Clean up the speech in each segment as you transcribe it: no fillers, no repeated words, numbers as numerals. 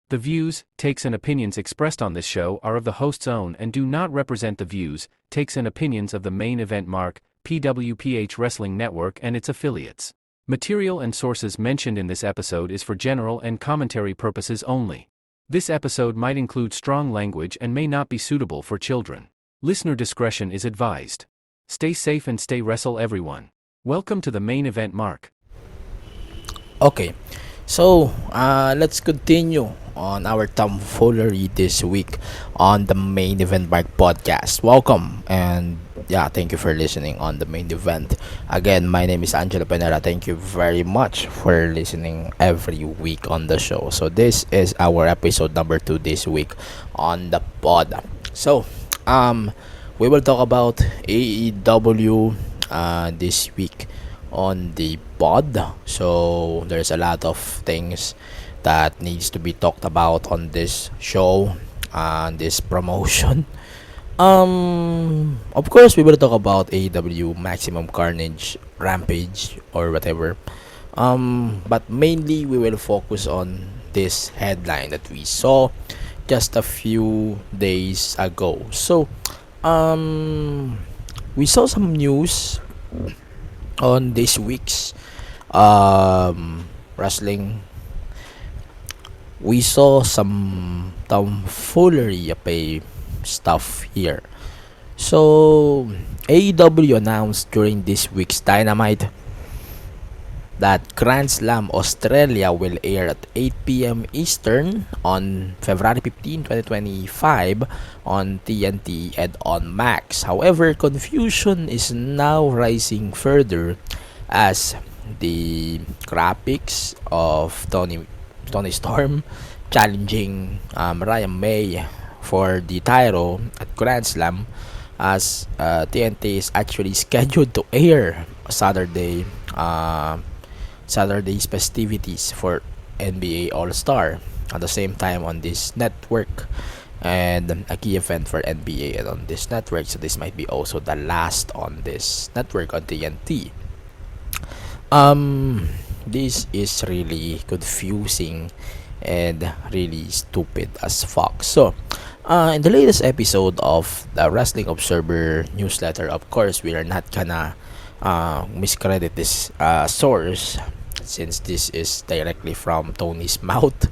The views, takes and opinions expressed on this show are of the host's own and do not represent the views, takes and opinions of the Main Event Mark, PWPH Wrestling Network and its affiliates. Material and sources mentioned in this episode is for general and commentary purposes only. This episode might include strong language and may not be suitable for children. Listener discretion is advised. Stay safe and stay wrestle everyone. Welcome to the Main Event Mark. Okay, so let's continue on our tomfoolery this week on the Main Event Mark podcast. Welcome, and thank you for listening on the main event. Again, my name is Angelo. Thank you very much for listening every week on the show. So this is our episode number 2 this week on the pod. So we will talk about AEW this week on the pod. So there's a lot of things that needs to be talked about on this show, this promotion. Of course, we will talk about AEW Maximum Carnage, Rampage, or whatever. But mainly, we will focus on this headline that we saw just a few days ago. So, we saw some news on this week's wrestling. We saw some tomfoolery stuff here. So AEW announced during this week's Dynamite that Grand Slam Australia will air at 8 p.m. Eastern on February 15, 2025 on TNT and on Max. However, confusion is now rising further as the graphics of Tony Storm challenging Ryan May for the title at Grand Slam, as TNT is actually scheduled to air Saturday's festivities for NBA All-Star at the same time on this network, and a key event for NBA and on this network. So this might be also the last on this network on TNT. This is really confusing and really stupid as fuck. So in the latest episode of the Wrestling Observer newsletter, of course, we are not gonna miscredit this source, since this is directly from Tony's mouth,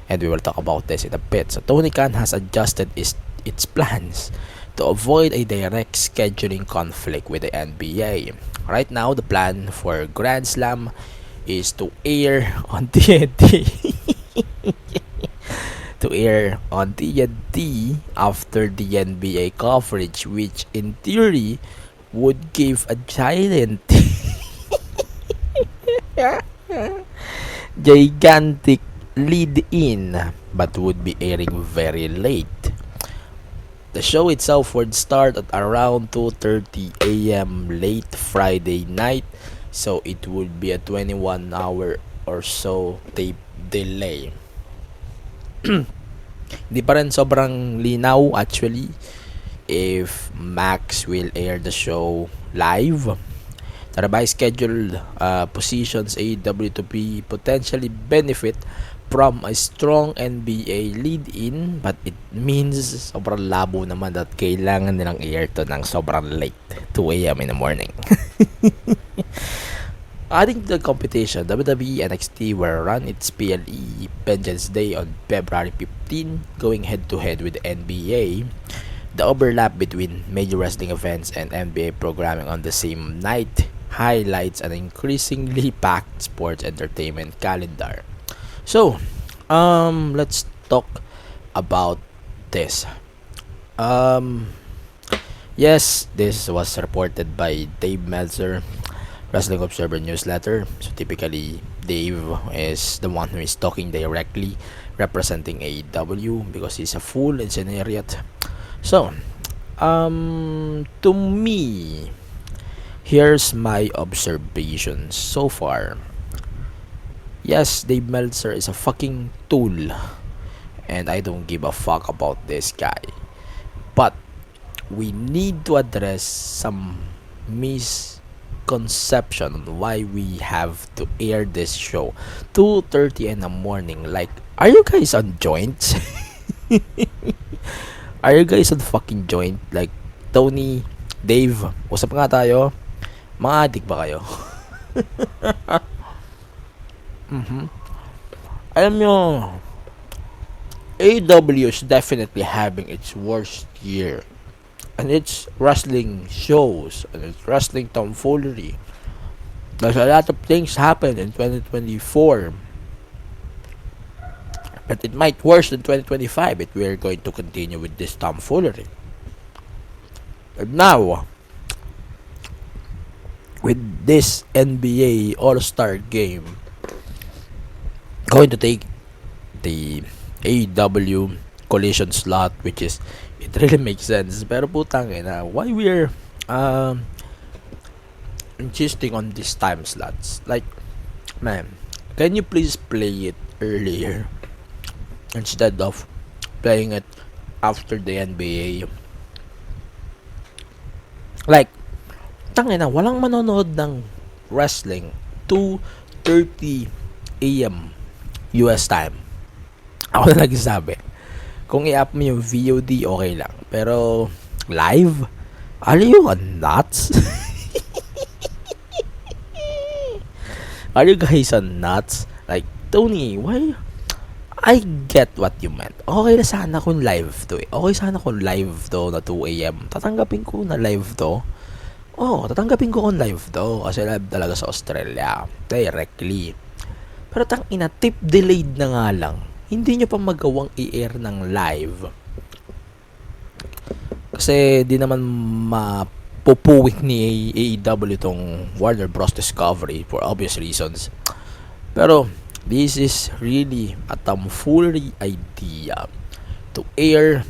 and we will talk about this in a bit. So Tony Khan has adjusted its plans to avoid a direct scheduling conflict with the NBA. Right now, the plan for Grand Slam is to air on TNT after the NBA coverage, which in theory would give a gigantic lead in, but would be airing very late. The show itself would start at around 2:30 a.m. late Friday night, so it would be a 21-hour or so tape delay. Hindi pa rin sobrang linaw actually if Max will air the show live. The revised schedule positions AEW to be potentially benefit from a strong NBA lead-in, but it means sobrang labo naman that kailangan nilang air to ng sobrang late, 2 a.m. in the morning. Adding to the competition, WWE NXT will run its PLE Vengeance Day on February 15, going head-to-head with the NBA. The overlap between major wrestling events and NBA programming on the same night highlights an increasingly packed sports entertainment calendar. So, let's talk about this. Yes, this was reported by Dave Meltzer, Wrestling Observer newsletter. So typically, Dave is the one who is talking directly, representing AEW, because he's a fool in Scenariat. So, to me, here's my observations so far. Yes, Dave Meltzer is a fucking tool, and I don't give a fuck about this guy. But we need to address some misconception on why we have to air this show 2:30 in the morning, like Are you guys on joints? Are you guys on fucking joint? Like, Tony, Dave, usap nga tayo. Mga addict ba kayo? Mhm. Alam nyo, AEW is definitely having its worst year. And its wrestling shows and its wrestling tomfoolery. There's a lot of things happen in 2024. But it might worse in 2025 if we're going to continue with this tomfoolery. And now, with this NBA All-Star game going to take the AEW collision slot, which is, it really makes sense. Pero putang ina, why we're insisting on these time slots? Like, man, can you please play it earlier instead of playing it after the NBA? Like, tangina, walang manonood ng wrestling 2:30 a.m. US time. Ako na nagsasabi. Kung i-up mo yung VOD, okay lang. Pero, live? Are you nuts? Are you guys nuts? Like, Tony, why? I get what you meant. Okay na sana kung live to eh. Okay sana kung live to na 2 a.m. Tatanggapin ko na live to. Tatanggapin ko kung live to. Kasi live talaga sa Australia. Directly. Pero tangina, tip delayed na nga lang. Hindi nyo pa magawang i-air ng live. Kasi di naman mapupuwik ni AEW tong Warner Bros. Discovery for obvious reasons. Pero this is really a tomfoolery idea to air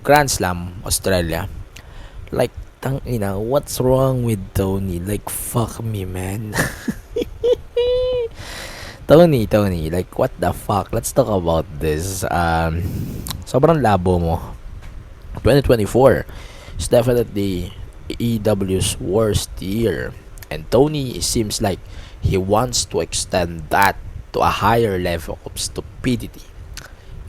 Grand Slam Australia. Like, tangina, what's wrong with Tony? Like, fuck me, man. Tony, like, what the fuck? Let's talk about this. Sobrang labo mo. 2024 is definitely AEW's worst year. And Tony seems like he wants to extend that to a higher level of stupidity.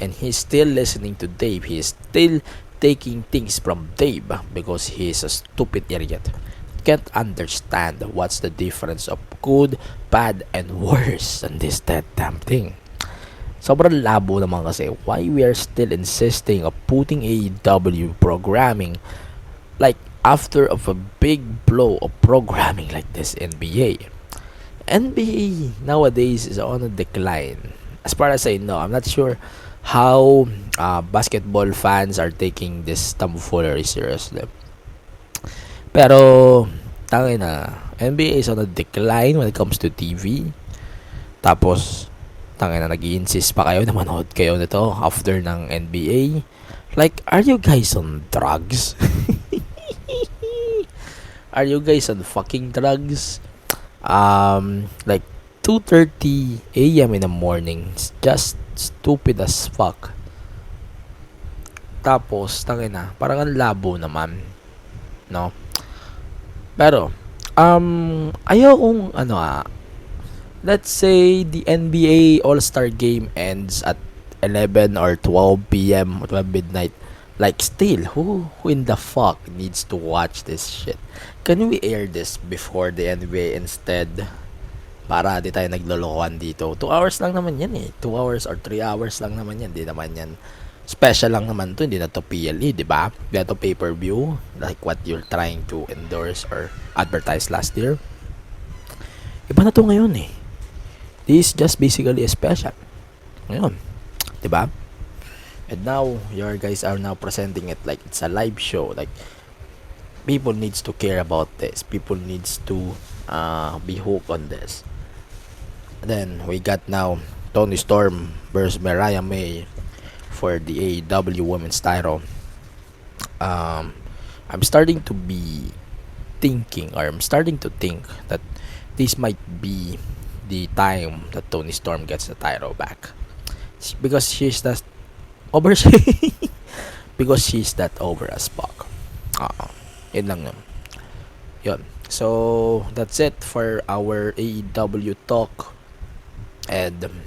And he's still listening to Dave. He's still taking things from Dave because he's a stupid idiot. Can't understand what's the difference of good, bad, and worse on this damn thing. Sobrang labo naman kasi why we are still insisting of putting AEW programming like after of a big blow of programming like this NBA. NBA nowadays is on a decline. As far as I know, I'm not sure how basketball fans are taking this tomfoolery seriously. Pero, tangina, NBA is on a decline when it comes to TV. Tapos, tangina, nag-i-insist pa kayo na manood kayo nito after ng NBA. Like, are you guys on drugs? Are you guys on fucking drugs? Like, 2:30 a.m. in the morning. It's just stupid as fuck. Tapos, tangina, parang ang labo naman. No? Pero, ayaw kong, let's say the NBA All-Star Game ends at 11 or 12 p.m. or 12 midnight. Like, still, who in the fuck needs to watch this shit? Can we air this before the NBA instead? Para di tayo naglolokohan dito. 2 hours lang naman yan eh. 2 hours or 3 hours lang naman yan. Di naman yan special lang naman to, hindi na to PLE, di ba? Hindi na to pay-per-view, like what you're trying to endorse or advertise last year. Iba na to ngayon eh. This is just basically a special. Ngayon, di ba? And now, your guys are now presenting it like it's a live show. Like, people needs to care about this. People needs to be hooked on this. And then, we got now Toni Storm versus Mariah May for the AEW Women's title. I'm starting to be thinking, or I'm starting to think that this might be the time that Toni Storm gets the title back. Because she's that over because she's that over as fuck. Yun lang yun. Yun. So, that's it for our AEW talk. And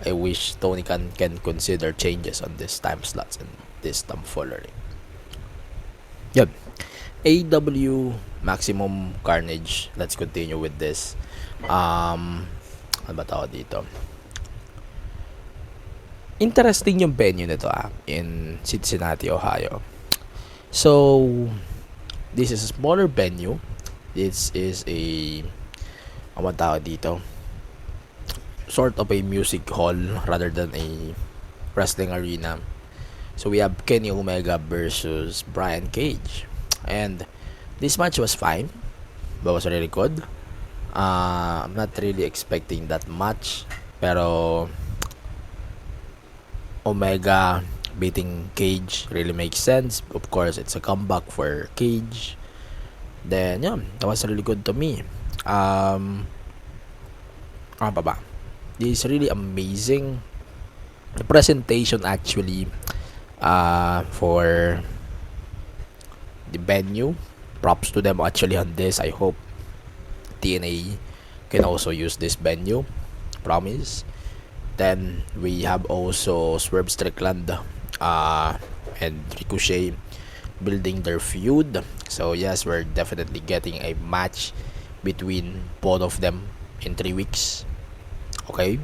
I wish Tony can consider changes on this time slots and this tomfoolery. Yun. AEW Maximum Carnage. Let's continue with this. Ano ba tawag dito? Interesting yung venue nito in Cincinnati, Ohio. So, this is a smaller venue. This is a ano tawag dito? Sort of a music hall rather than a wrestling arena. So we have Kenny Omega versus Brian Cage. And this match was fine. But was really good. I'm not really expecting that much. Pero Omega beating Cage really makes sense. Of course, it's a comeback for Cage. Then, yeah, that was really good to me. Ano pa ba? This is really amazing. The presentation actually for the venue. Props to them actually on this. I hope TNA can also use this venue. Promise. Then we have also Swerve Strickland and Ricochet building their feud. So yes, we're definitely getting a match between both of them in 3 weeks. Okay.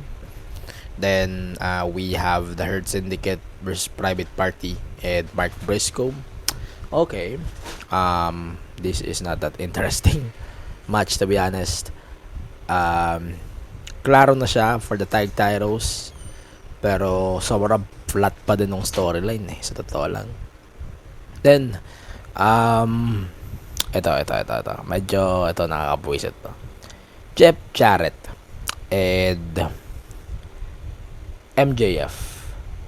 Then we have the Hurt Syndicate versus Private Party and Mark Briscoe. Okay. This is not that interesting match, to be honest. Klaro na siya for the tag titles, pero sobrang flat pa din ng storyline sa totoo lang. Then ito medyo nakakapwisit to. Jeff Jarrett and MJF.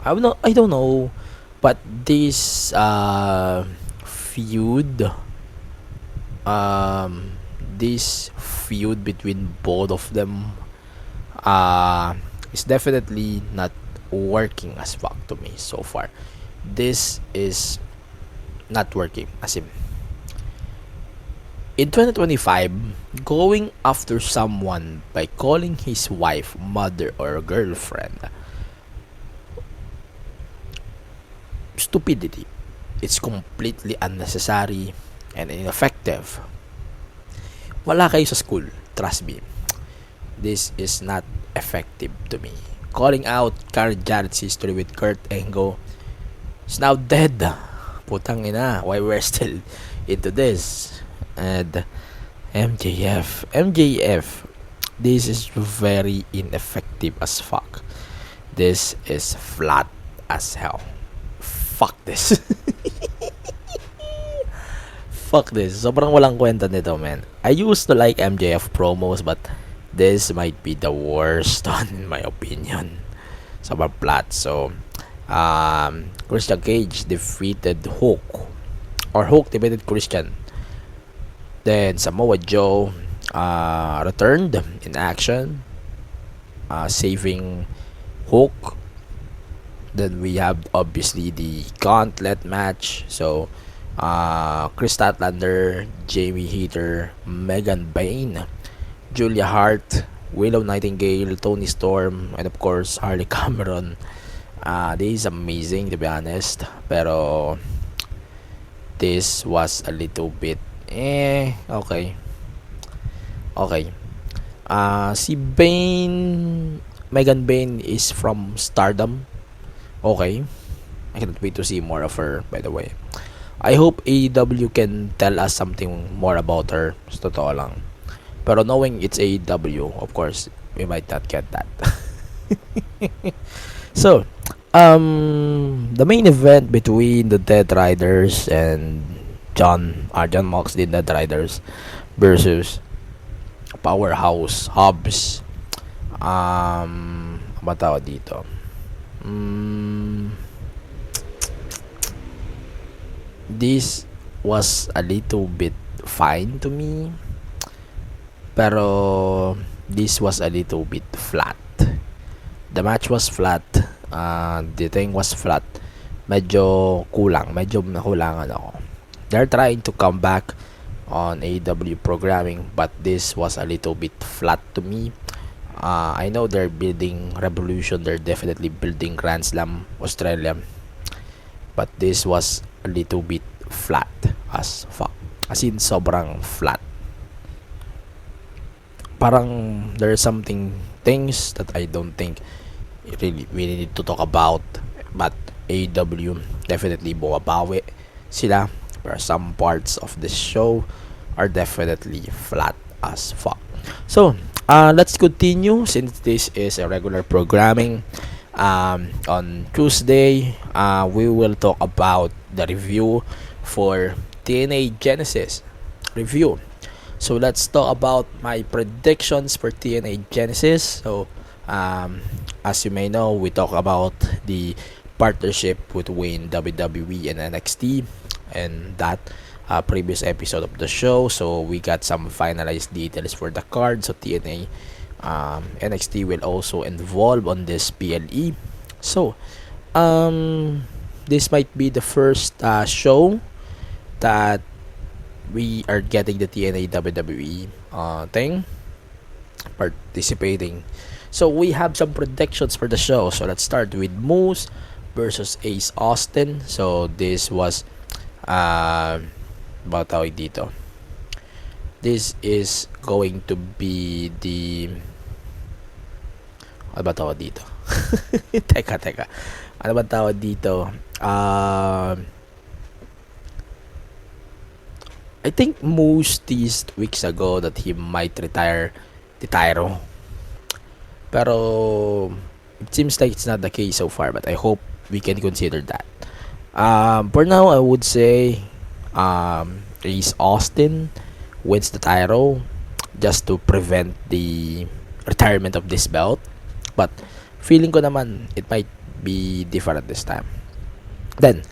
I don't know, but this feud between both of them is definitely not working as fuck to me so far. This is not working. As in 2025, going after someone by calling his wife mother or girlfriend, stupidity. It's completely unnecessary and ineffective. Wala kayo sa school, trust me. This is not effective to me. Calling out Karen Jarrett's history with Kurt Angle is now dead. Putang ina, why we're still into this? And MJF, this is very ineffective as fuck. This is flat as hell. Fuck this. Fuck this. Sobrang walang kwenta nito, man. I used to like MJF promos, but this might be the worst one in my opinion. Sobrang flat. So, Christian Cage defeated Hook. Or Hook defeated Christian. Then Samoa Joe returned in action, saving Hook. Then we have obviously the gauntlet match. So Chris Statlander, Jamie Hayter, Megan Bayne, Julia Hart, Willow Nightingale, Toni Storm, and of course Harley Cameron. This is amazing, to be honest. Pero this was a little bit okay. Si Megan Bayne is from Stardom. Okay. I cannot wait to see more of her, by the way. I hope AEW can tell us something more about her. Sa totoo lang. Pero knowing it's AEW, of course, we might not get that. So, the main event between the Dead Riders and John Moxley Dead Riders versus Powerhouse Hobbs. Ano tawag dito? This was a little bit fine to me, pero this was a little bit flat. The match was flat. The thing was flat. Medyo nakulangan ako. They're trying to come back on AEW programming, but this was a little bit flat to me. I know they're building Revolution, they're definitely building Grand Slam Australia, but this was a little bit flat as fuck. As in, sobrang flat. Parang there's something things that I don't think really we need to talk about, but AEW definitely bumabawi sila, but some parts of the show are definitely flat as fuck. So let's continue since this is a regular programming. On Tuesday, we will talk about the review for TNA Genesis review. So let's talk about my predictions for TNA Genesis. So as you may know, we talk about the partnership between WWE and NXT and that previous episode of the show. So we got some finalized details for the card. So TNA NXT will also involve on this PLE. So this might be the first show that we are getting the TNA WWE thing participating. So we have some predictions for the show. So let's start with Moose versus Ace Austin. So this was about tawag dito. This is going to be the ano ba tawag dito? teka. Ano ba tawag dito? I think Moose teased weeks ago that he might retire the Tyro. Pero it seems like it's not the case so far, but I hope we can consider that. For now, I would say Ace Austin wins the Tyro just to prevent the retirement of this belt. But feeling ko naman it might be different this time. Then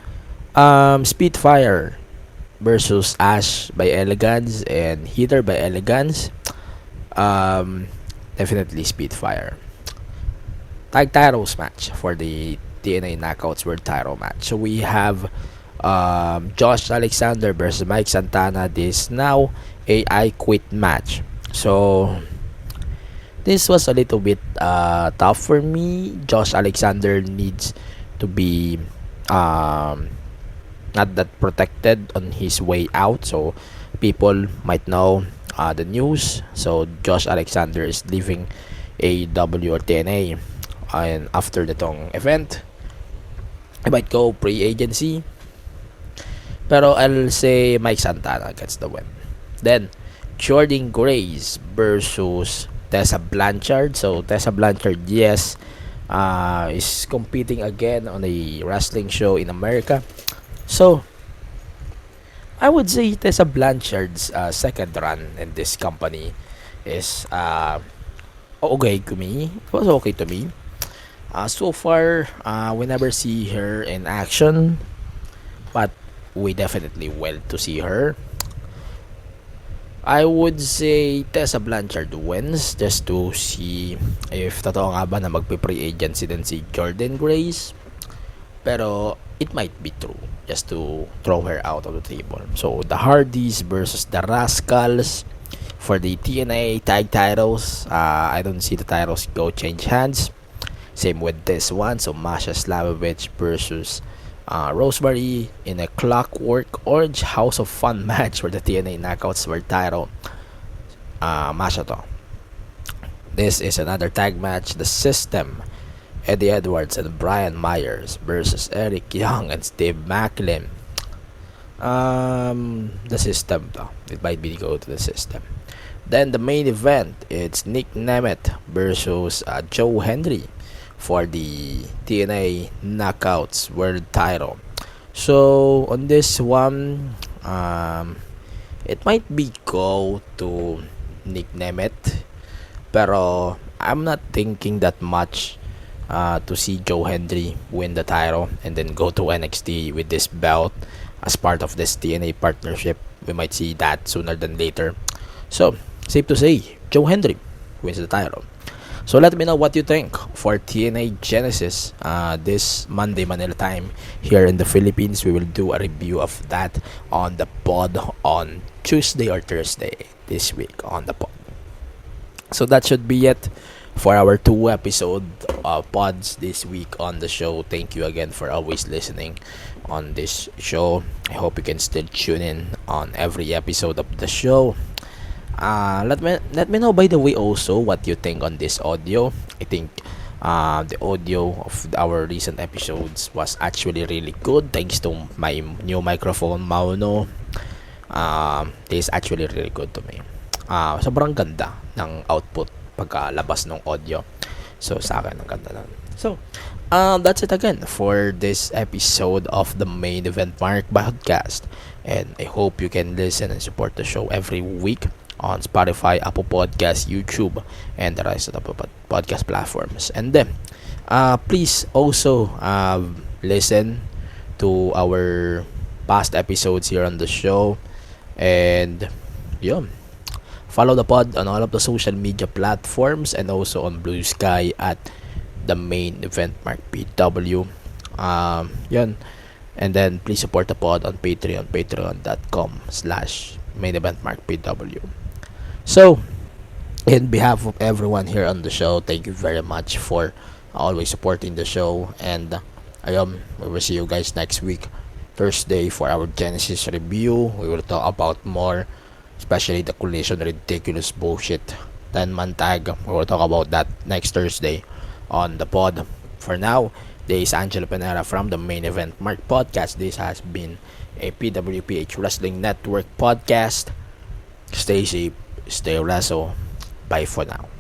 Spitfire versus Ash by Elegance and Heather by Elegance. Definitely Spitfire. Tag titles match for the TNA Knockouts World Title match. So we have Josh Alexander versus Mike Santana. This now a I Quit match. So this was a little bit tough for me. Josh Alexander needs to be not that protected on his way out. So people might know the news. So Josh Alexander is leaving AEW or TNA. And after the tong event, I might go pre-agency. Pero I'll say Mike Santana gets the win. Then Jordan Grace versus Tessa Blanchard. So Tessa Blanchard, yes, is competing again on a wrestling show in America. So I would say Tessa Blanchard's second run in this company is okay to me. It was okay to me. So far, we never see her in action, but we definitely will to see her. I would say Tessa Blanchard wins just to see if totoo nga ba na magpe-pre-agency din si Jordan Grace. Pero it might be true just to throw her out of the table. So the Hardys versus the Rascals for the TNA tag titles. I don't see the titles go change hands. Same with this one. So Masha Slamovich versus Rosemary in a Clockwork Orange House of Fun match for the TNA Knockouts World Title. Masha to. This is another tag match. The System, Eddie Edwards and Brian Myers versus Eric Young and Steve Macklin. The System to. It might be go to the System. Then the main event, it's Nick Nemeth versus Joe Hendry for the TNA Knockouts World Title. So on this one, it might be go to Nick Nemeth, pero I'm not thinking that much to see Joe Hendry win the title and then go to NXT with this belt as part of this TNA partnership. We might see that sooner than later. So safe to say, Joe Hendry wins the title. So let me know what you think for TNA Genesis this Monday Manila time here in the Philippines. We will do a review of that on the pod on Tuesday or Thursday this week on the pod. So that should be it for our 2 episode pods this week on the show. Thank you again for always listening on this show. I hope you can still tune in on every episode of the show. Let me know, by the way, also what you think on this audio. I think the audio of our recent episodes was actually really good thanks to my new microphone Mauno. This is actually really good to me. Sobrang ganda ng output pagkalabas ng audio. So sa akin ang ganda lang. So that's it again for this episode of the Main Event Mark podcast. And I hope you can listen and support the show every week on Spotify, Apple Podcasts, YouTube, and the rest of the podcast platforms. And then, please also listen to our past episodes here on the show. And yun, follow the pod on all of the social media platforms and also on Blue Sky at the Main Event Mark PW. Yun. And then please support the pod on Patreon, patreon.com/Main Event Mark PW. So, in behalf of everyone here on the show, thank you very much for always supporting the show. And we will see you guys next week, Thursday, for our Genesis review. We will talk about more, especially the Collision ridiculous bullshit 10-man tag. We will talk about that next Thursday on the pod. For now, this is Angelo Panera from the Main Event Mark podcast. This has been a PWPH Wrestling Network podcast. Stay safe, stay wrestle. Bye for now.